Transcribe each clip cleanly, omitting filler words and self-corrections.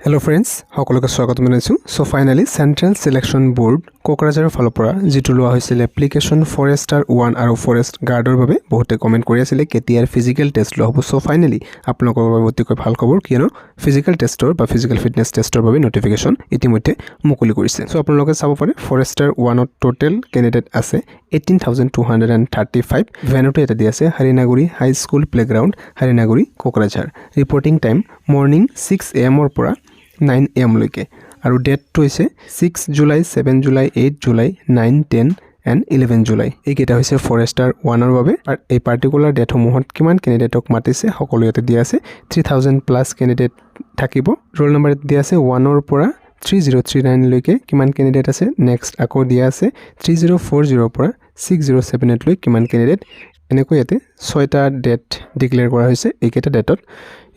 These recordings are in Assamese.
Hello friends, সকলোকে স্বাগত জনাইছো। So finally central selection board কোকৰাঝাৰৰ ফালৰ পৰা যেটো লোৱা হৈছিল এপ্লিকেশন ফৰেষ্টাৰ 1 আৰু ফৰেষ্ট গাৰ্ডৰ বাবে বহুতে কমেন্ট কৰি আছিল কেতিয়াৰ ফিজিক্যাল টেষ্ট লোৱা হ'ব। সো ফাইনালি আপোনালোকৰ বাবে অতিকৈ ভাল খবৰ কিয়নো ফিজিক্যাল টেষ্টৰ বা ফিজিক্যাল ফিটনেস টেষ্টৰ বাবে নটিফিকেশন ইতিমধ্যে মুকলি কৰিছে। সো আপোনালোকে চাব পাৰে ফৰেষ্টাৰ 1ত টোটাল ক্যান্ডিডেট আছে 18235 ভেনুটো এটা দি আছে Harinaguri high school playground Harinaguri Kokrajhar. Reporting time morning 6 AM ৰ পৰা 9 AM লৈকে আৰু ডেটটো হৈছে 6 July 7 July 8 July 9 10 and 11 July. এই কেইটা হৈছে ফৰেষ্টাৰ 1ৰ বাবে আৰু এই পাৰ্টিকুলাৰ ডেট সমূহত কিমান ক্যান্ডিডেটক মাতিছে সকলো ইয়াতে দিয়া আছে। 3000 প্লাস ক্যান্ডিডেট থাকিব। ৰোল নম্বৰ দিয়া আছে 1ৰ পৰা 3039 লৈকে কিমান ক্যান্ডিডেট আছে। নেক্সট আকৌ দিয়া আছে 3040 পৰা 607 লৈ কিমান ক্যান্ডিডেট। এনেকৈ ইয়াতে 6টা ডেট ডিক্লেয়াৰ কৰা হৈছে। এইকেইটা ডেটত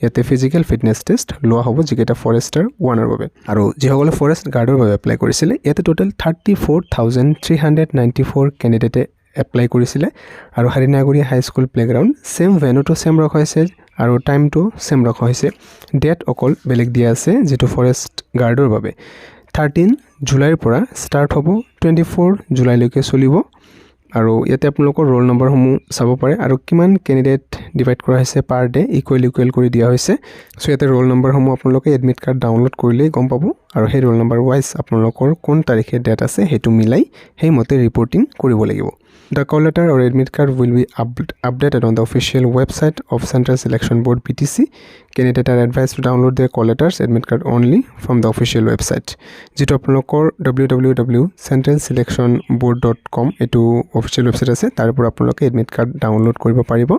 ইয়াতে ফিজিক্যাল ফিটনেস টেষ্ট লোৱা হ'ব যিকেইটা ফৰেষ্টাৰ 1ৰ বাবে। আৰু যিসকলে ফৰেষ্ট গাৰ্ডৰ বাবে এপ্লাই কৰিছিলে ইয়াতে টোটাল 34394 ক্যান্ডিডেটে এপ্লাই কৰিছিলে আৰু হৰিনাগুৰি high school playground same ভেনুটো same ৰখা হৈছে আৰু টাইমটো সেম ৰখা হৈছে। ডেট অকল বেলেগ দিয়া আছে যেটো ফৰেষ্ট গাৰ্ডৰ বাবে 13 জুলাইৰ পৰা ষ্টাৰ্ট হ'ব 24 জুলাইলৈকে চলিব। আৰু ইয়াতে আপোনালোকৰ ৰোল নম্বৰ সমূহ চাব পাৰে আৰু কিমান ক্যান্ডিডেট ডিভাইড কৰা হৈছে পাৰ ডে ইকুৱেল কৰি দিয়া হৈছে। সো ইয়াতে ৰোল নম্বৰ সমূহ আপোনালোকে এডমিট কাৰ্ড ডাউনলোড কৰিলেই গম পাব আৰু সেই ৰোল নম্বৰ ওয়াইজ আপোনালোকৰ কোন তাৰিখে ডেট আছে হেতু মিলাই সেই মতে ৰিপৰ্টিং কৰিব লাগিব। The call letter or admit card will be updated on the official website of Central Selection Board PTC. Candidates are advised to download their call letters admit card only from the official website. যেটো আপোনালোকৰ www.centralselectionboard.com এটো official website আছে তাৰ পৰা আপোনালোকে admit card ডাউনলোড কৰিব পাৰিব।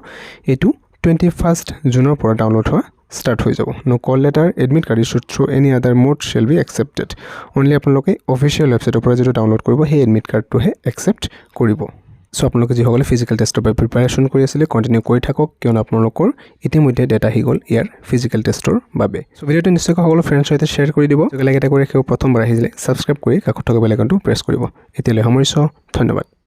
এটো 21st জুনৰ পৰা ডাউনলোড হোৱা start হৈ যাব। No call letter admit card issued through any other mode shall be accepted. Only আপোনালোকে official website পৰা যেটো ডাউনলোড কৰিব সেই admit card টোহে accept কৰিব। সো আপোনালোকে যিসকলে ফিজিক্যাল টেষ্টৰ বাবে প্ৰিপাৰেচন কৰি আছিল কন্টিনিউ কৰি থাকক কিয়নো আপোনালোকৰ ইতিমধ্যে ডেটা আহি গ'ল ইয়াৰ ফিজিক্যাল টেষ্টৰ বাবে। সো ভিডিওটো নিশ্চয়কৈ সকলো ফ্ৰেণ্ডৰ সৈতে শ্বেয়াৰ কৰি দিব। যদি লাগে এটা কৰি ৰাখিব প্ৰথমবাৰ আহিলে সাবস্ক্ৰাইব কৰি কাষত থকা বেল আইকনটো প্ৰেছ কৰিব। এতিয়ালৈ সামৰিছো, ধন্যবাদ।